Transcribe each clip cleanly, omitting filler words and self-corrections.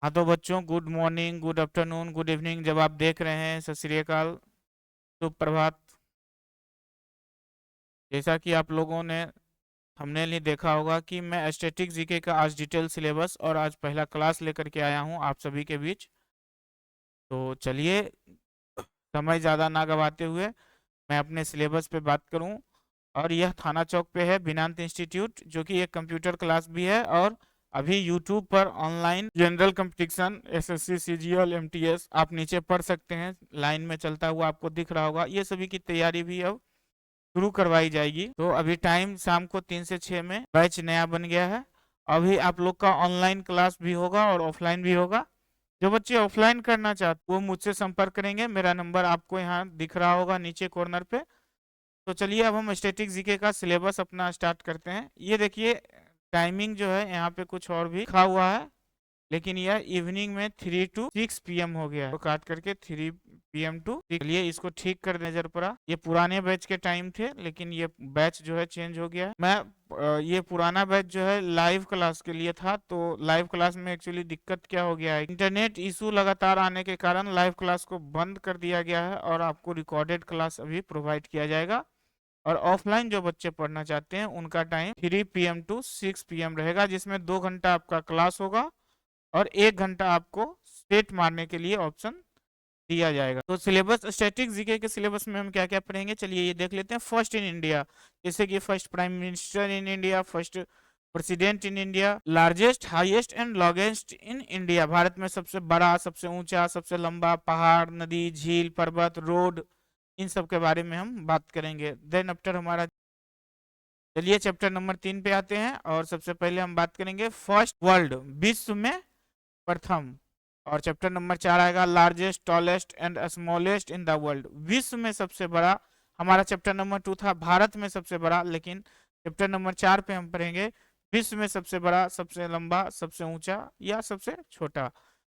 हाँ तो बच्चों, good morning, good afternoon, good evening जब आप देख रहे हैं, सत श्री अकाल, शुभ प्रभात। जैसा कि आप लोगों ने हमने लिए देखा होगा कि मैं स्टैटिक जीके का आज डिटेल सिलेबस और आज पहला क्लास लेकर के आया हूँ आप सभी के बीच। तो चलिए, समय ज़्यादा ना गवाते हुए मैं अपने सिलेबस पे बात करूँ। और यह थाना चौक पे है बिनांत इंस्टीट्यूट, जो कि एक कंप्यूटर क्लास भी है। और अभी यूट्यूब पर online general competition SSC CGL MTS आप नीचे पढ़ सकते हैं, लाइन में चलता हुआ आपको दिख रहा होगा। ये सभी की तैयारी भी अब शुरू करवाई जाएगी। तो अभी टाइम शाम को 3 से 6 में बैच नया बन गया है। अभी आप लोग का ऑनलाइन क्लास भी होगा और ऑफलाइन भी होगा। जो बच्चे ऑफलाइन करना चाहते वो मुझसे संपर्क करेंगे, मेरा नंबर आपको यहाँ दिख रहा होगा नीचे कॉर्नर पे। तो चलिए, अब हम स्टैटिक जीके का सिलेबस अपना स्टार्ट करते हैं। ये देखिए, टाइमिंग जो है यहाँ पे कुछ और भी लिखा हुआ है, लेकिन यह इवनिंग में 3 to 6 PM हो गया है, तो काट करके 3 PM to 6। चलिए, इसको ठीक कर नजर पड़ा। ये पुराने बैच के टाइम थे, लेकिन ये बैच जो है चेंज हो गया है। मैं ये पुराना बैच जो है लाइव क्लास के लिए था। तो लाइव क्लास में एक्चुअली दिक्कत क्या हो गया है, इंटरनेट इशू लगातार आने के कारण लाइव क्लास को बंद कर दिया गया है और आपको रिकॉर्डेड क्लास अभी प्रोवाइड किया जाएगा। और ऑफलाइन जो बच्चे पढ़ना चाहते हैं उनका टाइम 3 PM to 6 PM रहेगा, जिसमें 2 घंटा आपका क्लास होगा और 1 घंटा आपको स्टेट मारने के लिए ऑप्शन दिया जाएगा। तो सिलेबस, स्टैटिक जीके के सिलेबस में हम क्या क्या पढ़ेंगे, चलिए ये देख लेते हैं। फर्स्ट इन इंडिया, जैसे कि first prime minister in India, first president in India, largest highest and longest in India, Bharat में सबसे बड़ा, सबसे ऊंचा, सबसे लंबा, पहाड़, नदी, झील, पर्वत, रोड, इन सब के बारे में हम बात करेंगे। देन आफ्टर हमारा, चलिए चैप्टर नंबर 3 पे आते हैं। और सबसे पहले हम बात करेंगे फर्स्ट वर्ल्ड, विश्व में प्रथम। और चैप्टर नंबर 4 आएगा largest, tallest and smallest in the world, विश्व में सबसे बड़ा। हमारा चैप्टर नंबर 2 था भारत में सबसे बड़ा, लेकिन चैप्टर नंबर 4 पे हम पढ़ेंगे विश्व में सबसे बड़ा, सबसे लंबा, सबसे ऊंचा या सबसे छोटा।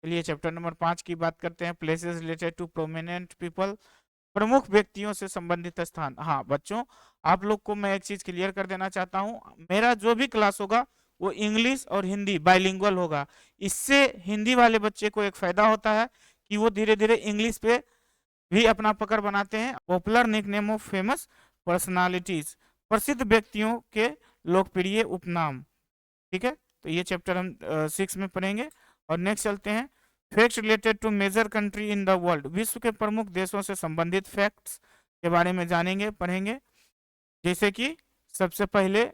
चलिए चैप्टर नंबर 5 की बात करते हैं, places related to prominent people, प्रमुख व्यक्तियों से संबंधित स्थान। हाँ बच्चों, आप लोग को मैं एक चीज क्लियर कर देना चाहता हूँ, मेरा जो भी क्लास होगा वो इंग्लिश और हिंदी बाइलिंगुअल होगा। इससे हिंदी वाले बच्चे को एक फायदा होता है कि वो धीरे धीरे इंग्लिश पे भी अपना पकड़ बनाते हैं। Popular nickname of famous personalities, प्रसिद्ध व्यक्तियों के लोकप्रिय उपनाम। ठीक है, तो ये चैप्टर हम 6 में पढ़ेंगे। और नेक्स्ट चलते हैं, facts related to major country in the world, विश्व के प्रमुख देशों से संबंधित फैक्ट्स के बारे में जानेंगे, पढ़ेंगे। जैसे कि सबसे पहले,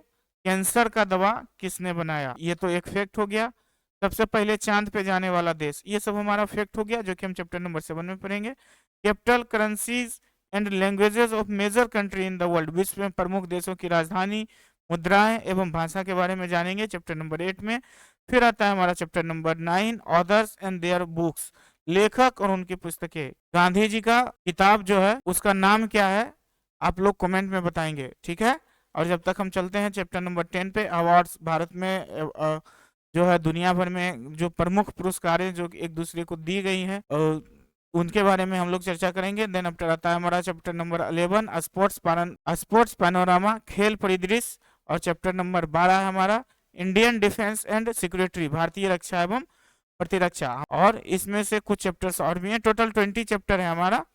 कैंसर का दवा किसने बनाया, ये तो एक फैक्ट हो गया। सबसे पहले चांद पे जाने वाला देश, ये सब हमारा फैक्ट हो गया, जो कि हम चैप्टर नंबर 7 में पढ़ेंगे। Capital currencies and languages of major country in the world, विश्व में प्रमुख देशों की राजधानी, मुद्राएं एवं भाषा के बारे में जानेंगे, चैप्टर नंबर 8 में। फिर आता है हमारा chapter number 9, authors and their books, लेखक और उनकी पुस्तकें। गांधी जी का किताब जो है उसका नाम क्या है, आप लोग कमेंट में बताएंगे, ठीक है। और जब तक हम चलते हैं चैप्टर नंबर 10 पे, अवार्ड्स, भारत में जो है दुनिया भर में जो प्रमुख पुरस्कारें जो एक दूसरे को दी गई हैं, उनके बारे में हम लोग चर्चा करेंगे। देन आफ्टर आता है हमारा चैप्टर नंबर 11, स्पोर्ट्स पैनोरामा, खेल परिदृश्य। और चैप्टर नंबर 12 है हमारा इंडियन डिफेंस एंड सिक्योरिटी, भारतीय रक्षा एवं प्रतिरक्षा। और इसमें से कुछ चैप्टर्स और भी हैं, टोटल 20 चैप्टर है हमारा।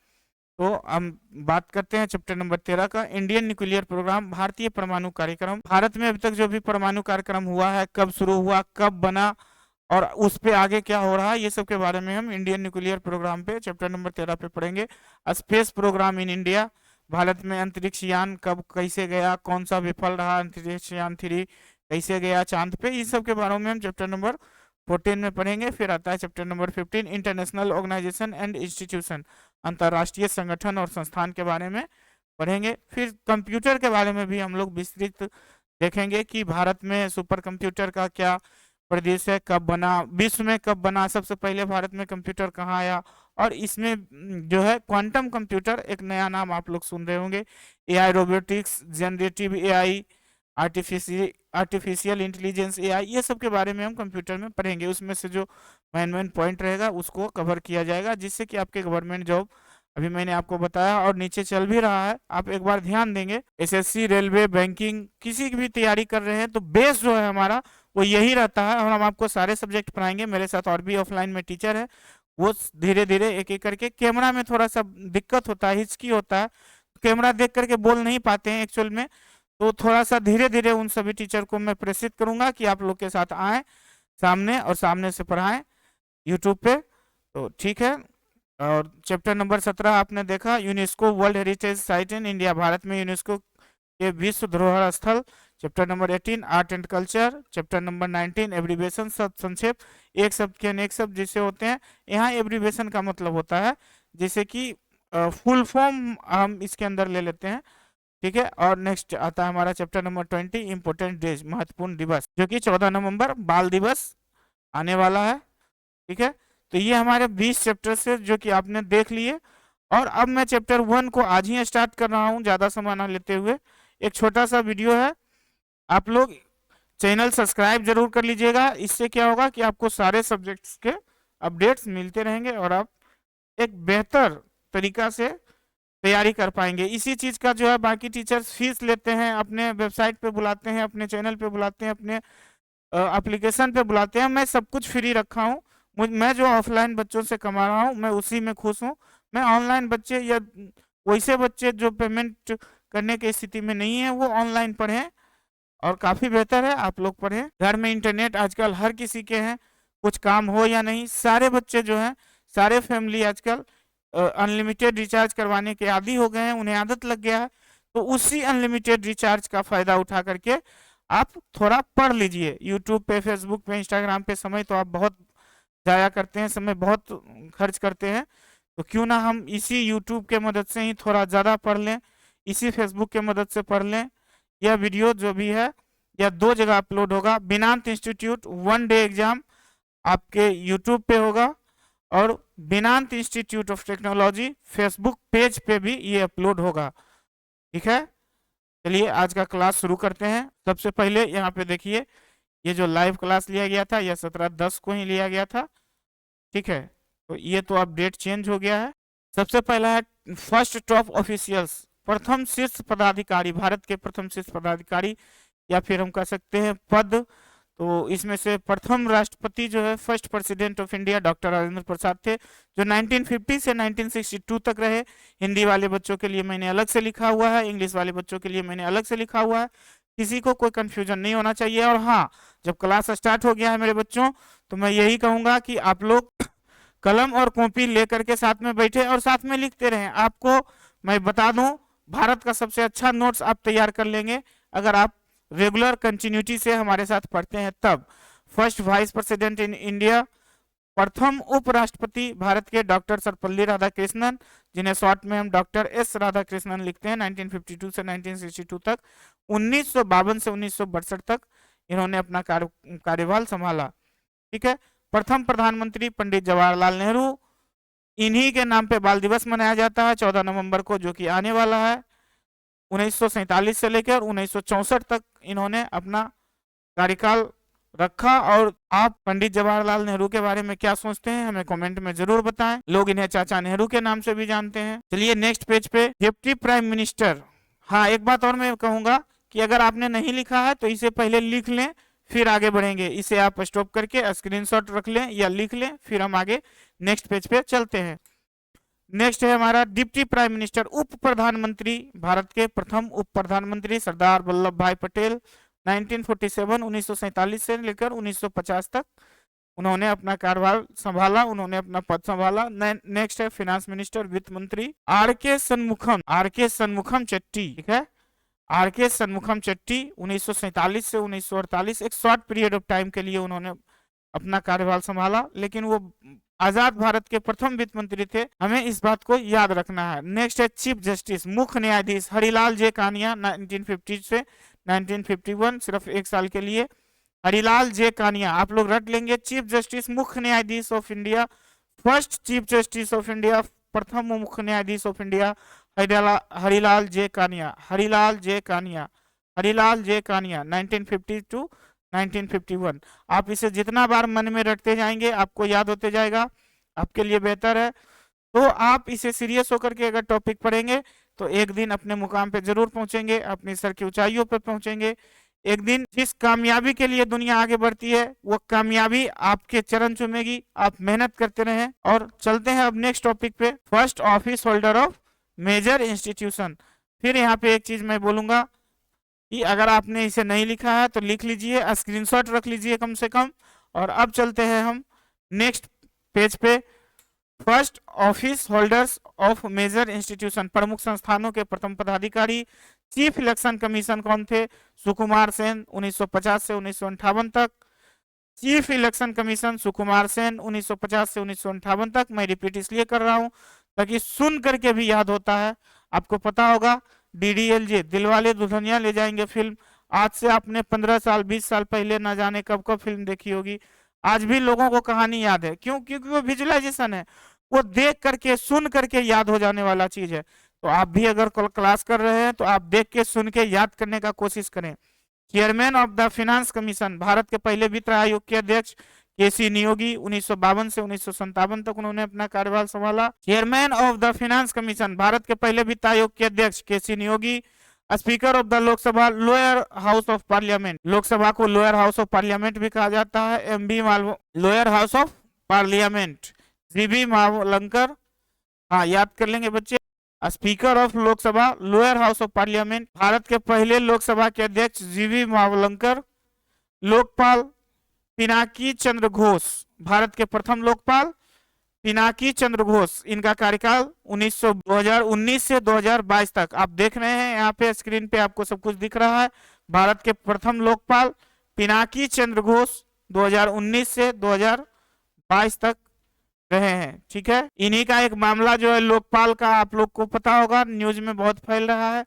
तो हम बात करते हैं चैप्टर नंबर 13 का, इंडियन न्यूक्लियर प्रोग्राम, भारतीय परमाणु कार्यक्रम। भारत में अभी तक जो भी परमाणु कार्यक्रम हुआ है, कब शुरू हुआ, कब बना, और उस पे आगे क्या हो रहा है, ये सब के बारे में हम इंडियन न्यूक्लियर प्रोग्राम पे चैप्टर नंबर 13 पे पढ़ेंगे। Space programme in India, Bharat में अंतरिक्ष यान कब कैसे गया, कौन सा विफल रहा, अंतरिक्ष यान 3 कैसे गया चांद पे, इस सब के बारे में हम चैप्टर नंबर 14 में पढ़ेंगे। फिर आता है chapter number 15, international organisation and institution, अंतर्राष्ट्रीय संगठन और संस्थान के बारे में पढ़ेंगे। फिर कंप्यूटर के बारे में भी हम लोग विस्तृत देखेंगे कि भारत में सुपर कंप्यूटर का क्या परिदृश्य है, कब बना, विश्व में कब बना, सबसे पहले भारत में कंप्यूटर कहाँ आया। और इसमें जो है क्वांटम कंप्यूटर, एक नया नाम आप लोग सुन रहे होंगे, AI, robotics, generative AI, artificial intelligence AI, ये सब के बारे में हम कंप्यूटर में पढ़ेंगे। उसमें से जो मेन पॉइंट रहेगा उसको कवर किया जाएगा, जिससे कि आपके गवर्नमेंट जॉब अभी मैंने आपको बताया, और नीचे चल भी रहा है, आप एक बार ध्यान देंगे। एसएससी, रेलवे, बैंकिंग, किसी की भी तैयारी कर रहे हैं तो बेस जो है हमारा वो यही रहता है, और हम आपको सारे सब्जेक्ट पढ़ाएंगे। मेरे साथ और भी ऑफलाइन में टीचर है, वो धीरे धीरे एक एक करके, कैमरा में थोड़ा सा दिक्कत होता है, हिचकी होता है, कैमरा देख करके बोल नहीं पाते हैं एक्चुअल में, तो थोड़ा सा धीरे धीरे उन सभी टीचर को मैं प्रेरित करूंगा कि आप लोग के साथ आए सामने, और सामने से पढ़ाएं यूट्यूब पे। तो ठीक है। और चैप्टर नंबर 17 आपने देखा, यूनेस्को वर्ल्ड हेरिटेज साइट इन इंडिया, भारत में यूनेस्को के विश्व धरोहर स्थल। Chapter number 18 art and culture. Chapter number 19 abbreviation, शब्द संक्षेप, एक शब्द के अनेक शब्द जैसे होते हैं। यहाँ एब्रीवेशन का मतलब होता है जैसे कि फुल फॉर्म हम इसके अंदर ले लेते हैं, ठीक है। और नेक्स्ट आता है हमारा चैप्टर नंबर 20 इंपोर्टेंट डेज, महत्वपूर्ण दिवस, जो कि 14 नवंबर बाल दिवस आने वाला है, ठीक है। तो ये हमारे 20 चैप्टर से जो कि आपने देख लिए, और अब मैं चैप्टर 1 को आज ही स्टार्ट कर रहा हूँ, ज्यादा समय ना लेते हुए। एक छोटा सा वीडियो है, आप लोग चैनल सब्सक्राइब जरूर कर लीजिएगा। इससे क्या होगा कि आपको सारे सब्जेक्ट्स के अपडेट्स मिलते रहेंगे, और आप एक बेहतर तरीका से तैयारी कर पाएंगे। इसी चीज का जो है बाकी टीचर्स फीस लेते हैं, अपने वेबसाइट पे बुलाते हैं, अपने चैनल पे बुलाते हैं, अपने एप्लीकेशन पे बुलाते हैं। मैं सब कुछ फ्री रखा हूँ। मैं जो ऑफलाइन बच्चों से कमा रहा हूँ मैं उसी में खुश हूँ। मैं ऑनलाइन बच्चे या वैसे बच्चे जो पेमेंट करने की स्थिति में नहीं है वो ऑनलाइन पढ़ें, और काफी बेहतर है आप लोग पढ़ें। घर में इंटरनेट आजकल हर किसी के हैं, कुछ काम हो या नहीं, सारे बच्चे जो हैं, सारे फैमिली आजकल अनलिमिटेड रिचार्ज करवाने के आदी हो गए हैं, उन्हें आदत लग गया है। तो उसी अनलिमिटेड रिचार्ज का फायदा उठा करके आप थोड़ा पढ़ लीजिए। यूट्यूब पे, फेसबुक पे, इंस्टाग्राम पे समय तो आप बहुत जाया करते हैं, समय बहुत खर्च करते हैं, तो क्यों ना हम इसी यूट्यूब के मदद से ही थोड़ा ज़्यादा पढ़ लें, इसी फेसबुक के मदद से पढ़ लें। यह वीडियो जो भी है यह 2 जगह अपलोड होगा। बिनांत इंस्टीट्यूट 1 डे एग्जाम आपके यूट्यूब पे होगा, और Binant institute of technology Facebook page पे भी ये अपलोड होगा, ठीक है। चलिए आज का क्लास शुरू करते हैं। सबसे पहले यहाँ पे देखिए, ये जो लाइव क्लास लिया गया था यह 17/10 को ही लिया गया था, ठीक है। तो ये तो अपडेट चेंज हो गया है। सबसे पहला है फर्स्ट टॉप ऑफिशियल्स, प्रथम शीर्ष पदाधिकारी, भारत के प्रथम शीर्ष पदाधिकारी, या फिर हम कह सकते हैं पद। तो इसमें से प्रथम राष्ट्रपति जो है, first president of India, doctor Rajendra Prasad थे, जो 1950 से 1962 तक रहे। हिंदी वाले बच्चों के लिए मैंने अलग से लिखा हुआ है, इंग्लिश वाले बच्चों के लिए मैंने अलग से लिखा हुआ है, किसी को कोई कंफ्यूजन नहीं होना चाहिए। और हाँ, जब क्लास स्टार्ट हो गया है मेरे बच्चों, तो मैं यही कहूंगा कि आप लोग कलम और कॉपी लेकर के साथ में बैठे और साथ में लिखते रहें। आपको मैं बता दूं, भारत का सबसे अच्छा नोट्स आप तैयार कर लेंगे अगर आप रेगुलर कंटिन्यूटी से हमारे साथ पढ़ते हैं तब। First vice president in India, प्रथम उपराष्ट्रपति भारत के डॉक्टर सर्वपल्ली राधाकृष्णन, जिन्हें शॉर्ट में हम डॉक्टर एस राधाकृष्णन लिखते हैं, 1952 से 1962 तक, 1952 से 1962 तक इन्होंने अपना कार्यभार संभाला, ठीक है। प्रथम प्रधानमंत्री पंडित जवाहरलाल नेहरू, इन्हीं के नाम पे बाल दिवस मनाया जाता है 14 नवंबर को, जो कि आने वाला है। 1947 से लेकर 1964 तक इन्होंने अपना कार्यकाल रखा। और आप पंडित जवाहरलाल नेहरू के बारे में क्या सोचते हैं हमें कमेंट में जरूर बताएं। लोग इन्हें चाचा नेहरू के नाम से भी जानते हैं। चलिए नेक्स्ट पेज पे, डिप्टी प्राइम मिनिस्टर। हाँ, एक बात और मैं कहूंगा कि अगर आपने नहीं लिखा है तो इसे पहले लिख लें, फिर आगे बढ़ेंगे। इसे आप स्टॉप करके स्क्रीनशॉट रख लें या लिख लें, फिर हम आगे नेक्स्ट पेज पे चलते हैं। नेक्स्ट है हमारा डिप्टी प्राइम मिनिस्टर, उप प्रधानमंत्री, भारत के प्रथम उप प्रधानमंत्री सरदार वल्लभ भाई पटेल, 1947 से लेकर 1950 तक उन्होंने अपना कार्यभार संभाला, उन्होंने अपना पद संभाला। नेक्स्ट है फाइनेंस मिनिस्टर, वित्त मंत्री, आर के सन्मुखम चट्टी, ठीक है। आर के सन्मुखम चट्टी 1947 से 1948, एक शॉर्ट पीरियड ऑफ टाइम के लिए उन्होंने अपना कार्यभार संभाला, लेकिन वो आजाद भारत के प्रथम वित्त मंत्री थे, हमें इस बात को याद रखना है। नेक्स्ट है चीफ जस्टिस, मुख्य न्यायाधीश, हरिलाल जे कानिया, 1950 से 1951, सिर्फ 1 साल के लिए। हरिलाल जे कानिया आप लोग रट लेंगे। चीफ जस्टिस, मुख्य न्यायाधीश of India, first chief justice of India, प्रथम मुख्य न्यायाधीश of India, Harilal J Kania, 1950 to 1951। आप इसे जितना बार मन में रटते जाएंगे आपको याद होते जाएगा, आपके लिए बेहतर है। तो आप इसे सीरियस होकर के अगर टॉपिक पढ़ेंगे तो एक दिन अपने मुकाम पे जरूर पहुंचेंगे, अपने सर की ऊंचाइयों पे पहुंचेंगे। एक दिन जिस कामयाबी के लिए दुनिया आगे बढ़ती है वो कामयाबी आपके चरण चूमेगी। आप मेहनत करते रहें। और चलते हैं अब नेक्स्ट टॉपिक पे, first office holder of major institution. फिर यहाँ पे एक चीज मैं बोलूंगा कि अगर आपने इसे नहीं लिखा है तो लिख लीजिए, स्क्रीनशॉट रख लीजिए कम से कम। और अब चलते हैं हम नेक्स्ट पेज पे, first office holders of major institution, प्रमुख संस्थानों के प्रथम पदाधिकारी। चीफ इलेक्शन कमीशन कौन थे? सुकुमार सेन 1950 से 1958 तक। Chief election commission Sukumar Sen 1950 से 1958 तक। मैं रिपीट इसलिए कर रहा हूं ताकि सुन करके भी याद होता है। आपको पता होगा DDLJ, दिलवाले दुल्हनिया ले जाएंगे फिल्म, आज से आपने 15 साल 20 साल पहले ना जाने कब कब फिल्म देखी होगी, आज भी लोगों को कहानी याद है। क्यों? क्योंकि वो विजुअलाइजेशन है, वो देख करके सुन करके याद हो जाने वाला चीज है। तो आप भी अगर क्लास कर रहे हैं तो आप देख के सुन के याद करने का कोशिश करें। Chairman of the finance commission, Bharat के पहले वित्त आयोग के अध्यक्ष KC नियोगी, 1952 से 1957 तक उन्होंने अपना कार्यभार संभाला। Chairman of the finance commission, Bharat के पहले वित्त आयोग के अध्यक्ष KC Niyogi. Speaker of the Lok Sabha, lower house of parliament, Lok Sabha को लोअर हाउस ऑफ पार्लियामेंट भी कहा जाता है। MB lower house of parliament, GB Mavalankar, हाँ याद कर लेंगे बच्चे। Speaker of Lok Sabha, lower house of parliament, Bharat के पहले लोकसभा के अध्यक्ष GB मावलंकर। लोकपाल पिनाकी चंद्र घोष, भारत के प्रथम लोकपाल पिनाकी चंद्र घोष, इनका कार्यकाल 2019 से 2022 तक। आप देख रहे हैं यहाँ पे स्क्रीन पे आपको सब कुछ दिख रहा है। भारत के प्रथम लोकपाल पिनाकी चंद्र घोष 2019 से 2022 तक रहे हैं। ठीक है, इन्हीं का एक मामला जो है लोकपाल का, आप लोग को पता होगा, न्यूज में बहुत फैल रहा है।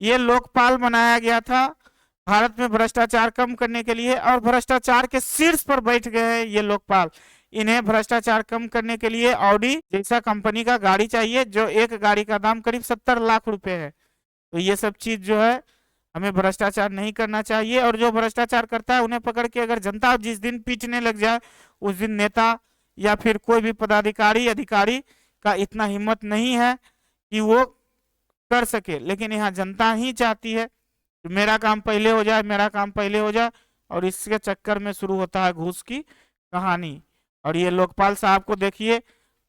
ये लोकपाल बनाया गया था भारत में भ्रष्टाचार कम करने के लिए, और भ्रष्टाचार के शीर्ष पर बैठ गए हैं ये लोकपाल। इन्हें भ्रष्टाचार कम करने के लिए ऑडी जैसा कंपनी का गाड़ी चाहिए, जो एक गाड़ी का दाम करीब 70 लाख रुपए है। तो ये सब चीज जो है हमें भ्रष्टाचार नहीं करना चाहिए, और जो भ्रष्टाचार करता है उन्हें पकड़ के अगर जनता जिस दिन पीटने लग जाए उस दिन नेता या फिर कोई भी पदाधिकारी अधिकारी का इतना हिम्मत नहीं है कि वो कर सके। लेकिन यहाँ जनता ही चाहती है मेरा काम पहले हो जाए, मेरा काम पहले हो जाए, और इसके चक्कर में शुरू होता है घूस की कहानी। और ये लोकपाल साहब को देखिए,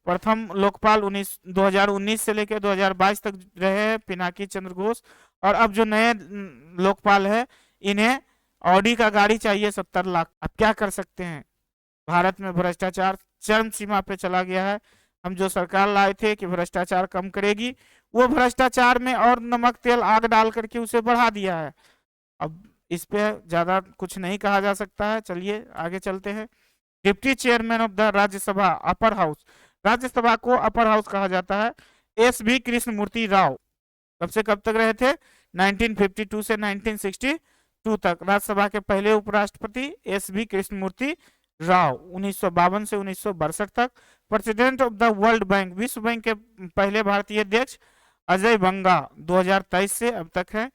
प्रथम लोकपाल 2019 से लेकर 2022 तक रहे हैं पिनाकी चंद्र घोष। और अब जो नए लोकपाल है इन्हें ऑडी का गाड़ी चाहिए 70 लाख। अब क्या कर सकते हैं, भारत में भ्रष्टाचार चरम सीमा पे चला गया है। हम जो सरकार लाए थे कि भ्रष्टाचार कम करेगी, वो भ्रष्टाचार में और नमक तेल आग डाल करके उसे बढ़ा दिया है। अब इस पे ज्यादा कुछ नहीं कहा जा सकता है। चलिए आगे चलते हैं। Deputy chairman of the Rajya Sabha upper house, Rajya Sabha को अपर हाउस कहा जाता है। SB कृष्णमूर्ति राव कब से कब तक रहे थे? 1952 से 1962 तक। राज्यसभा के पहले उपराष्ट्रपति SB कृष्णमूर्ति राव 1952 से 1962 तक। President of the world bank, विश्व बैंक के पहले भारतीय अध्यक्ष अजय बंगा 2023 से अब तक है।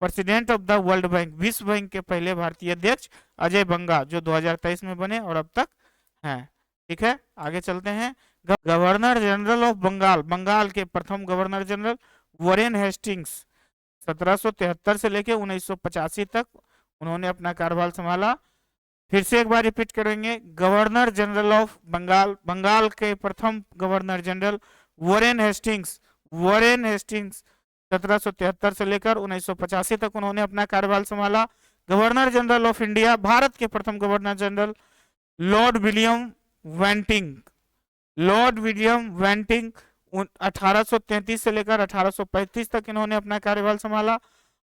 President of the world bank, विश्व बैंक के पहले भारतीय अध्यक्ष अजय बंगा, जो 2023 में बने और अब तक हैं। ठीक है, आगे चलते हैं। Governor general of Bengal, Bengal के प्रथम गवर्नर जनरल वॉरेन हेस्टिंग्स 1773 से लेकर 1985 तक उन्होंने अपना कार्यभार संभाला। फिर से एक बार रिपीट करेंगे, governor general of Bengal, Bengal के प्रथम governor general Warren Hastings, Warren Hastings 1773 से लेकर 1985 तक उन्होंने अपना कार्यभार संभाला। Governor general of India, Bharat के प्रथम governor general lord William Bentinck, lord William Bentinck 1833 से लेकर 1835 तक इन्होंने अपना कार्यभार संभाला।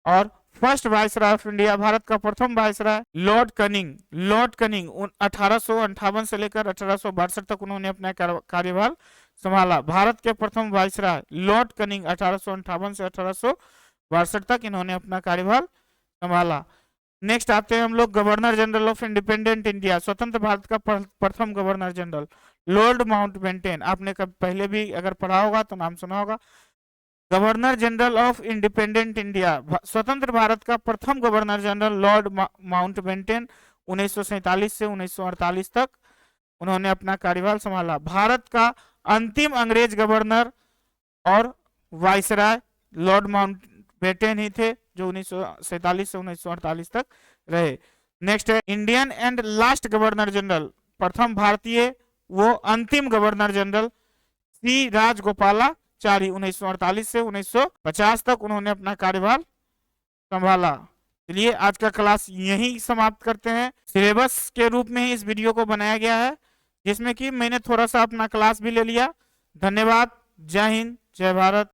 और first viceroy of India, Bharat का प्रथम viceroy Lord cunning, Lord cunning 1858 से लेकर 1862 तक उन्होंने अपना कार्यभार संभाला। भारत के प्रथम वायसराय लॉर्ड कनिंग 1858 से 1862 तक इन्होंने अपना कार्यभार संभाला। नेक्स्ट आते हैं हम लोग governor general of independent India, स्वतंत्र भारत का प्रथम गवर्नर जनरल लॉर्ड माउंटबेटन। आपने कब पहले भी अगर पढ़ा होगा तो नाम सुना होगा। Governor general of independent India, स्वतंत्र भारत का प्रथम गवर्नर जनरल लॉर्ड माउंटबेटन 1947 से 1948 तक उन्होंने अपना कार्यभार संभाला। भारत का अंतिम अंग्रेज गवर्नर और वाइसराय लॉर्ड माउंटबेटन ही थे, जो 1947 से 1948 तक रहे। नेक्स्ट है Indian and last governor general, प्रथम भारतीय वो अंतिम गवर्नर जनरल सी राजगोपालाचारी, 1948 से 1950 तक उन्होंने अपना कार्यभार संभाला। चलिए आज का क्लास यहीं समाप्त करते हैं। सिलेबस के रूप में ही इस वीडियो को बनाया गया है, जिसमें कि मैंने थोड़ा सा अपना क्लास भी ले लिया। धन्यवाद। जय हिंद, जय भारत।